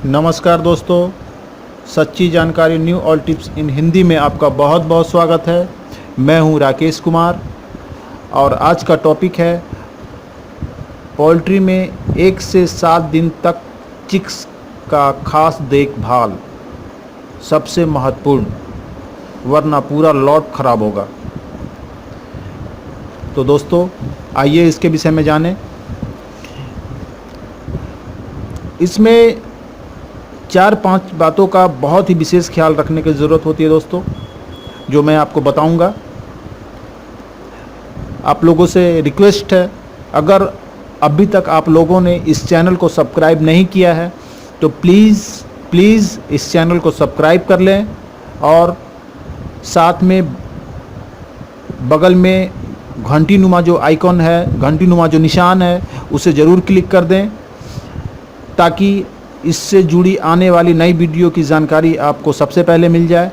नमस्कार दोस्तों, सच्ची जानकारी न्यू ऑल टिप्स इन हिंदी में आपका बहुत बहुत स्वागत है। मैं हूं राकेश कुमार और आज का टॉपिक है पोल्ट्री में 1 से 7 दिन तक चिक्स का खास देखभाल सबसे महत्वपूर्ण, वरना पूरा लॉट खराब होगा। तो दोस्तों आइए इसके विषय में जानें। इसमें 4-5 बातों का बहुत ही विशेष ख्याल रखने की ज़रूरत होती है दोस्तों, जो मैं आपको बताऊंगा। आप लोगों से रिक्वेस्ट है, अगर अभी तक आप लोगों ने इस चैनल को सब्सक्राइब नहीं किया है तो प्लीज़ इस चैनल को सब्सक्राइब कर लें और साथ में बगल में घंटी नुमा जो आइकॉन है, घंटी नुमा जो निशान है, उसे ज़रूर क्लिक कर दें ताकि इससे जुड़ी आने वाली नई वीडियो की जानकारी आपको सबसे पहले मिल जाए।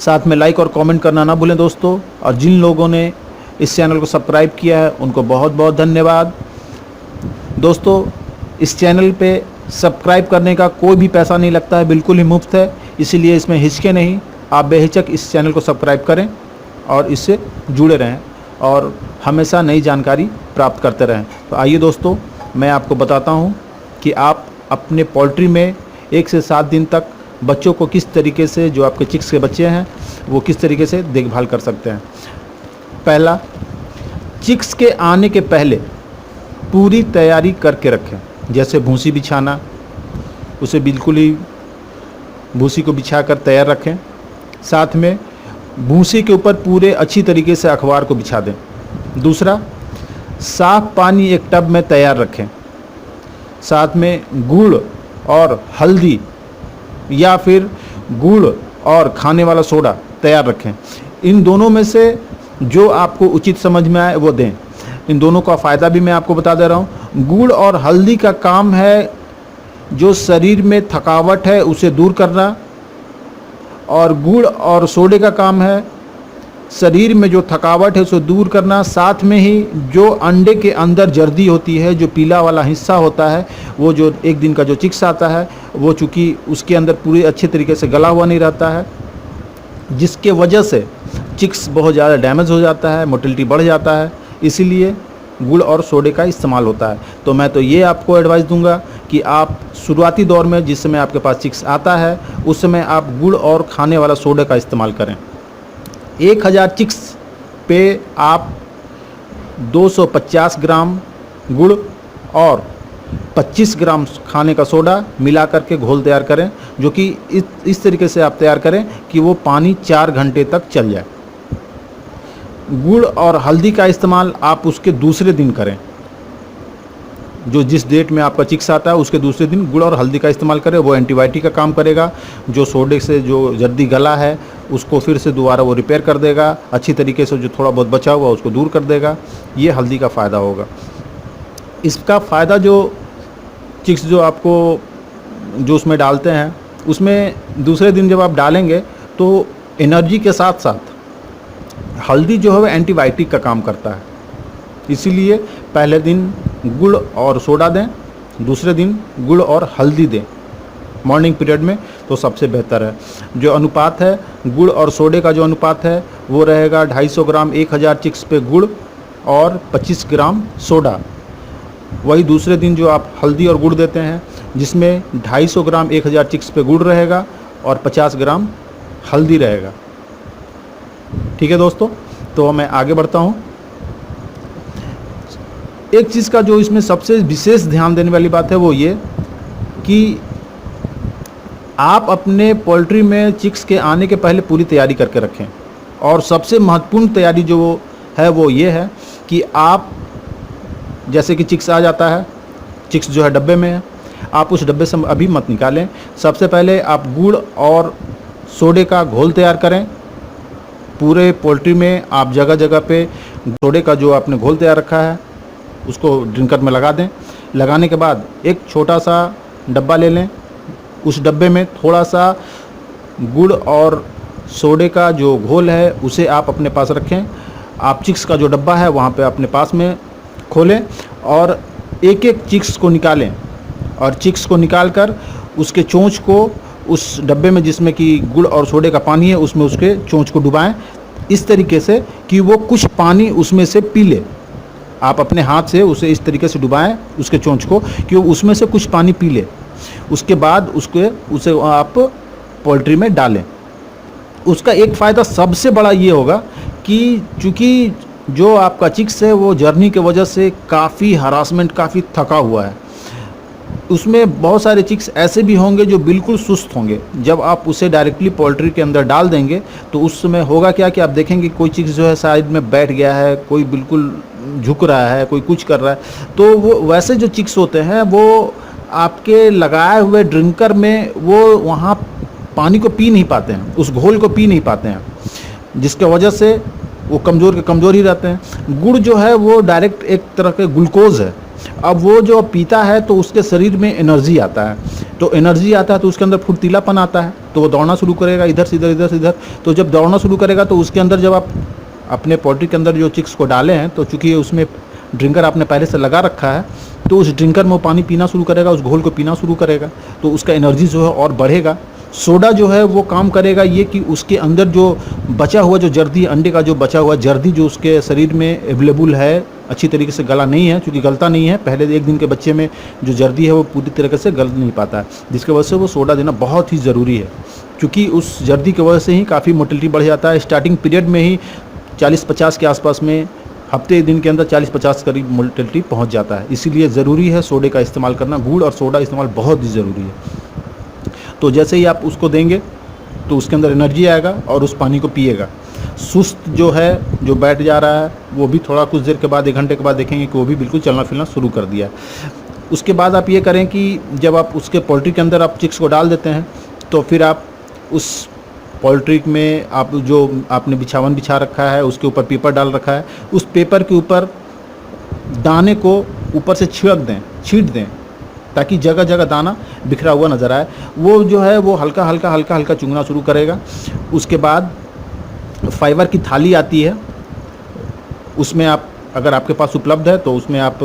साथ में लाइक और कमेंट करना ना भूलें दोस्तों। और जिन लोगों ने इस चैनल को सब्सक्राइब किया है उनको बहुत बहुत धन्यवाद। दोस्तों इस चैनल पे सब्सक्राइब करने का कोई भी पैसा नहीं लगता है, बिल्कुल ही मुफ्त है, इसीलिए इसमें हिचके नहीं। आप बेहिचक इस चैनल को सब्सक्राइब करें और इससे जुड़े रहें और हमेशा नई जानकारी प्राप्त करते रहें। तो आइए दोस्तों, मैं आपको बताता हूँ कि आप अपने पोल्ट्री में 1 से 7 दिन तक बच्चों को किस तरीके से, जो आपके चिक्स के बच्चे हैं, वो किस तरीके से देखभाल कर सकते हैं। पहला, चिक्स के आने के पहले पूरी तैयारी करके रखें। जैसे भूसी बिछाना, उसे बिल्कुल ही भूसी को बिछाकर तैयार रखें। साथ में भूसी के ऊपर पूरे अच्छी तरीके से अखबार को बिछा दें। दूसरा, साफ़ पानी एक टब में तैयार रखें। साथ में गुड़ और हल्दी या फिर गुड़ और खाने वाला सोडा तैयार रखें। इन दोनों में से जो आपको उचित समझ में आए वो दें। इन दोनों का फ़ायदा भी मैं आपको बता दे रहा हूँ। गुड़ और हल्दी का काम है जो शरीर में थकावट है उसे दूर करना, और गुड़ और सोडे का काम है शरीर में जो थकावट है उसे दूर करना। साथ में ही जो अंडे के अंदर जर्दी होती है, जो पीला वाला हिस्सा होता है, वो जो एक दिन का जो चिक्स आता है, वो चूँकि उसके अंदर पूरे अच्छे तरीके से गला हुआ नहीं रहता है, जिसके वजह से चिक्स बहुत ज़्यादा डैमेज हो जाता है, मोटिलिटी बढ़ जाता है। इसीलिए गुड़ और सोडे का इस्तेमाल होता है। तो मैं तो ये आपको एडवाइस दूंगा कि आप शुरुआती दौर में, जिस समय आपके पास चिक्स आता है, उस समय आप गुड़ और खाने वाला सोडे का इस्तेमाल करें। 1000 चिक्स पे आप 250 ग्राम गुड़ और 25 ग्राम खाने का सोडा मिला करके घोल तैयार करें, जो कि इस तरीके से आप तैयार करें कि वो पानी 4 घंटे तक चल जाए। गुड़ और हल्दी का इस्तेमाल आप उसके दूसरे दिन करें। जो जिस डेट में आपका चिक्स आता है उसके दूसरे दिन गुड़ और हल्दी का इस्तेमाल करें। वो एंटीबायोटिक का काम करेगा। जो सोडे से जो जर्दी गला है उसको फिर से दोबारा वो रिपेयर कर देगा। अच्छी तरीके से जो थोड़ा बहुत बचा हुआ उसको दूर कर देगा। ये हल्दी का फ़ायदा होगा। इसका फ़ायदा जो चिक्स जो आपको जो उसमें डालते हैं, उसमें दूसरे दिन जब आप डालेंगे तो एनर्जी के साथ साथ हल्दी जो है वो एंटीबायोटिक का काम करता है। इसीलिए पहले दिन गुड़ और सोडा दें, दूसरे दिन गुड़ और हल्दी दें मॉर्निंग पीरियड में, तो सबसे बेहतर है। जो अनुपात है गुड़ और सोडे का, जो अनुपात है वो रहेगा 250 ग्राम 1000 चिक्स पे गुड़ और 25 ग्राम सोडा। वही दूसरे दिन जो आप हल्दी और गुड़ देते हैं, जिसमें 250 ग्राम 1000 चिक्स पे गुड़ रहेगा और 50 ग्राम हल्दी रहेगा। ठीक है दोस्तों, तो मैं आगे बढ़ता हूँ। एक चीज़ का जो इसमें सबसे विशेष ध्यान देने वाली बात है वो ये कि आप अपने पोल्ट्री में चिक्स के आने के पहले पूरी तैयारी करके रखें। और सबसे महत्वपूर्ण तैयारी जो है वो ये है कि आप, जैसे कि चिक्स आ जाता है, चिक्स जो है डब्बे में है, आप उस डब्बे से अभी मत निकालें। सबसे पहले आप गुड़ और सोडे का घोल तैयार करें। पूरे पोल्ट्री में आप जगह जगह पे सोडे का जो आपने घोल तैयार रखा है उसको ड्रिंकर में लगा दें। लगाने के बाद एक छोटा सा डब्बा ले लें। उस डब्बे में थोड़ा सा गुड़ और सोडे का जो घोल है उसे आप अपने पास रखें। आप चिक्स का जो डब्बा है वहाँ पे अपने पास में खोलें और एक एक चिक्स को निकालें और चिक्स को निकाल कर उसके चोंच को उस डब्बे में जिसमें कि गुड़ और सोडे का पानी है उसमें उसके चोंच को डुबाएं, इस तरीके से कि वो कुछ पानी उसमें से पी ले। आप अपने हाथ से उसे इस तरीके से डुबाएं उसके चोंच को कि वो उसमें से कुछ पानी पी ले। उसके बाद उसे आप पोल्ट्री में डालें। उसका एक फ़ायदा सबसे बड़ा ये होगा कि चूँकि जो आपका चिक्स है वो जर्नी की वजह से काफ़ी हरासमेंट, काफ़ी थका हुआ है, उसमें बहुत सारे चिक्स ऐसे भी होंगे जो बिल्कुल सुस्त होंगे। जब आप उसे डायरेक्टली पोल्ट्री के अंदर डाल देंगे तो उस समय होगा क्या कि आप देखेंगे कोई चिक्स जो है साइड में बैठ गया है, कोई बिल्कुल झुक रहा है, कोई कुछ कर रहा है। तो वो वैसे जो चिक्स होते हैं वो आपके लगाए हुए ड्रिंकर में वो वहाँ पानी को पी नहीं पाते हैं, उस घोल को पी नहीं पाते हैं, जिसके वजह से वो कमज़ोर के कमज़ोर ही रहते हैं। गुड़ जो है वो डायरेक्ट एक तरह के ग्लूकोज है। अब वो जो पीता है तो उसके शरीर में एनर्जी आता है, तो एनर्जी आता है तो उसके अंदर फुर्तीलापन आता है, तो वो दौड़ना शुरू करेगा इधर से इधर, इधर से इधर। तो जब दौड़ना शुरू करेगा तो उसके अंदर जब आप अपने पोल्ट्री के अंदर जो चिक्स को डाले हैं तो चूँकि उसमें ड्रिंकर आपने पहले से लगा रखा है, तो उस ड्रिंकर में वो पानी पीना शुरू करेगा, उस घोल को पीना शुरू करेगा, तो उसका एनर्जी जो है और बढ़ेगा। सोडा जो है वो काम करेगा ये कि उसके अंदर जो बचा हुआ जो जर्दी, अंडे का जो बचा हुआ जर्दी जो उसके शरीर में अवेलेबल है, अच्छी तरीके से गला नहीं है, क्योंकि गलता नहीं है, पहले 1 दिन के बच्चे में जो जर्दी है वो पूरी तरीके से गल नहीं पाता है, जिसकी वजह से वो सोडा देना बहुत ही ज़रूरी है, क्योंकि उस जर्दी की वजह से ही काफ़ी मोटिलिटी बढ़ जाता है। स्टार्टिंग पीरियड में ही 40-50 के आसपास में, हफ्ते दिन के अंदर 40-50 करीब मोटिलिटी पहुँच जाता है। इसीलिए ज़रूरी है सोडे का इस्तेमाल करना, गुड़ और सोडा इस्तेमाल बहुत ही ज़रूरी है। तो जैसे ही आप उसको देंगे तो उसके अंदर एनर्जी आएगा और उस पानी को पिएगा। सुस्त जो है, जो बैठ जा रहा है, वो भी थोड़ा कुछ देर के बाद, 1 घंटे के बाद देखेंगे कि वो भी बिल्कुल चलना फिरना शुरू कर दिया है। उसके बाद आप ये करें कि जब आप उसके पोल्ट्री के अंदर आप चिक्स को डाल देते हैं तो फिर आप उस पोल्ट्री में आप जो आपने बिछावन बिछा रखा है उसके ऊपर पेपर डाल रखा है, उस पेपर के ऊपर दाने को ऊपर से छींट दें ताकि जगह जगह दाना बिखरा हुआ नज़र आए। वो जो है वो हल्का हल्का चुगना शुरू करेगा। उसके बाद फाइबर की थाली आती है, उसमें आप अगर आपके पास उपलब्ध है तो उसमें आप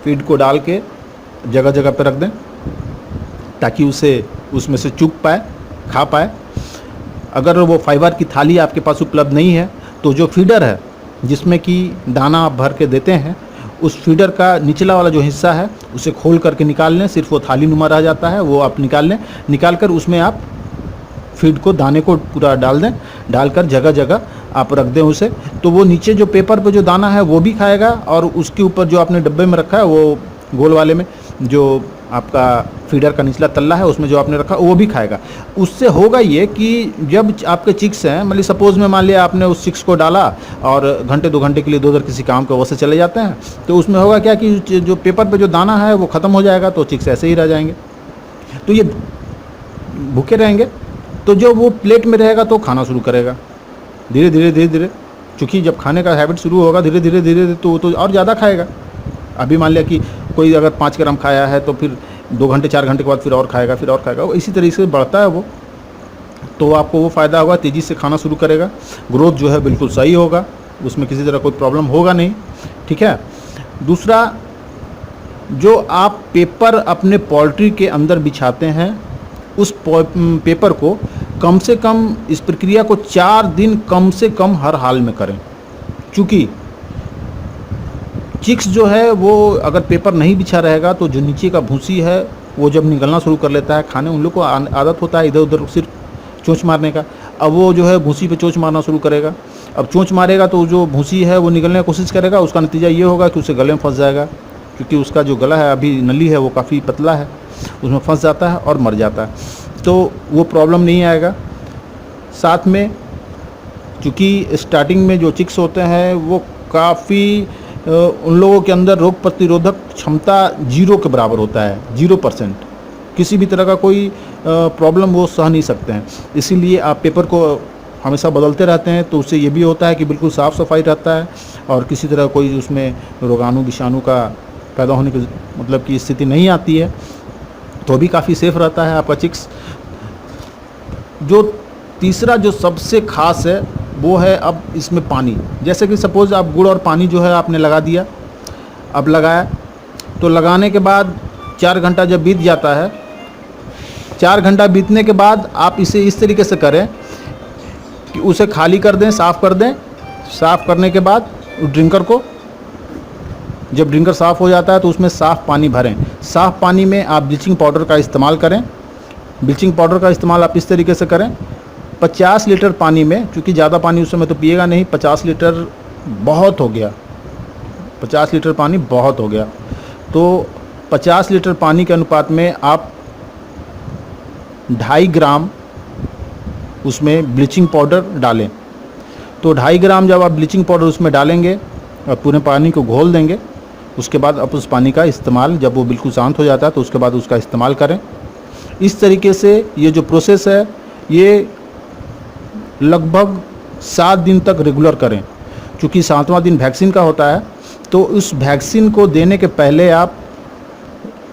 फीड को डाल के जगह जगह पर रख दें ताकि उसे उसमें से चुग पाए, खा पाए। अगर वो फाइबर की थाली आपके पास उपलब्ध नहीं है तो जो फीडर है जिसमें कि दाना आप भर के देते हैं, उस फीडर का निचला वाला जो हिस्सा है उसे खोल करके निकाल लें, सिर्फ वो थाली नुमा रह जाता है, वो आप निकाल लें। निकाल कर उसमें आप फीड को, दाने को पूरा डाल दें, डालकर जगह जगह आप रख दें उसे। तो वो नीचे जो पेपर पे जो दाना है वो भी खाएगा और उसके ऊपर जो आपने डब्बे में रखा है वो गोल वाले में जो आपका फीडर का निचला तल्ला है उसमें जो आपने रखा वो भी खाएगा। उससे होगा ये कि जब आपके चिक्स हैं, मतलब सपोज़ में मान लिया आपने उस चिक्स को डाला और घंटे 2 घंटे के लिए उधर किसी काम के वजह से चले जाते हैं, तो उसमें होगा क्या कि जो पेपर पे जो दाना है वो ख़त्म हो जाएगा, तो चिक्स ऐसे ही रह जाएंगे, तो ये भूखे रहेंगे। तो जो वो प्लेट में रहेगा तो खाना शुरू करेगा धीरे धीरे, चूँकि जब खाने का हैबिट शुरू होगा धीरे धीरे तो और ज़्यादा खाएगा। अभी मान लिया कि कोई अगर 5 ग्राम खाया है तो फिर 2 घंटे 4 घंटे के बाद फिर और खाएगा, इसी तरीके से बढ़ता है वो। तो आपको वो फ़ायदा होगा, तेज़ी से खाना शुरू करेगा, ग्रोथ जो है बिल्कुल सही होगा, उसमें किसी तरह कोई प्रॉब्लम होगा नहीं, ठीक है। दूसरा, जो आप पेपर अपने पोल्ट्री के अंदर बिछाते हैं उस पेपर को कम से कम, इस प्रक्रिया को 4 दिन कम से कम हर हाल में करें, क्योंकि चिक्स जो है वो अगर पेपर नहीं बिछा रहेगा तो जो नीचे का भूसी है वो जब निकलना शुरू कर लेता है खाने, उन लोग को आदत होता है इधर उधर सिर्फ चोंच मारने का। अब वो जो है भूसी पे चोंच मारना शुरू करेगा। अब चोंच मारेगा तो जो भूसी है वो निकलने की कोशिश करेगा, उसका नतीजा ये होगा कि उसे गले में फंस जाएगा, क्योंकि उसका जो गला है अभी नली है वो काफ़ी पतला है, उसमें फंस जाता है और मर जाता है। तो वो प्रॉब्लम नहीं आएगा। साथ में चूँकि स्टार्टिंग में जो चिक्स होते हैं वो काफ़ी उन लोगों के अंदर रोग प्रतिरोधक क्षमता 0 के बराबर होता है, 0%, किसी भी तरह का कोई प्रॉब्लम वो सह नहीं सकते हैं। इसीलिए आप पेपर को हमेशा बदलते रहते हैं, तो उससे ये भी होता है कि बिल्कुल साफ़ सफाई रहता है और किसी तरह कोई उसमें रोगाणु विषाणु का पैदा होने की मतलब की स्थिति नहीं आती है, तो भी काफ़ी सेफ रहता है आपका चिक्स। जो तीसरा जो सबसे ख़ास है वो है अब इसमें पानी। जैसे कि सपोज़ आप गुड़ और पानी जो है आपने लगा दिया, अब लगाया तो लगाने के बाद 4 घंटा जब बीत जाता है, 4 घंटा बीतने के बाद आप इसे इस तरीके से करें कि उसे खाली कर दें, साफ़ कर दें। साफ़ करने के बाद ड्रिंकर को, जब ड्रिंकर साफ़ हो जाता है तो उसमें साफ़ पानी भरें। साफ़ पानी में आप ब्लीचिंग पाउडर का इस्तेमाल करें। ब्लीचिंग पाउडर का इस्तेमाल आप इस तरीके से करें, 50 लीटर पानी में, क्योंकि ज़्यादा पानी उस समय तो पिएगा नहीं, 50 लीटर बहुत हो गया, 50 लीटर पानी बहुत हो गया। तो 50 लीटर पानी के अनुपात में आप 2.5 ग्राम उसमें ब्लीचिंग पाउडर डालें। तो 2.5 ग्राम जब आप ब्लीचिंग पाउडर उसमें डालेंगे और पूरे पानी को घोल देंगे, उसके बाद आप उस पानी का इस्तेमाल, जब वो बिल्कुल शांत हो जाता है तो उसके बाद उसका इस्तेमाल करें। इस तरीके से ये जो प्रोसेस है ये लगभग 7 दिन तक रेगुलर करें। क्योंकि 7वां दिन वैक्सीन का होता है, तो उस वैक्सीन को देने के पहले आप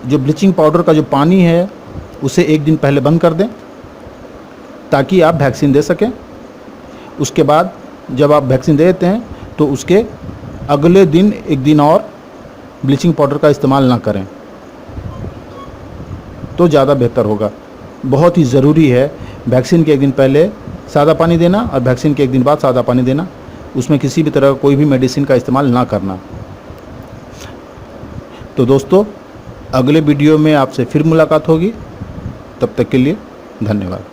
जो ब्लीचिंग पाउडर का जो पानी है उसे 1 दिन पहले बंद कर दें, ताकि आप वैक्सीन दे सकें। उसके बाद जब आप वैक्सीन दे देते हैं तो उसके अगले दिन 1 दिन और ब्लीचिंग पाउडर का इस्तेमाल ना करें तो ज़्यादा बेहतर होगा। बहुत ही ज़रूरी है वैक्सीन के 1 दिन पहले सादा पानी देना और वैक्सीन के 1 दिन बाद सादा पानी देना। उसमें किसी भी तरह का कोई भी मेडिसिन का इस्तेमाल ना करना। तो दोस्तों, अगले वीडियो में आपसे फिर मुलाकात होगी। तब तक के लिए धन्यवाद।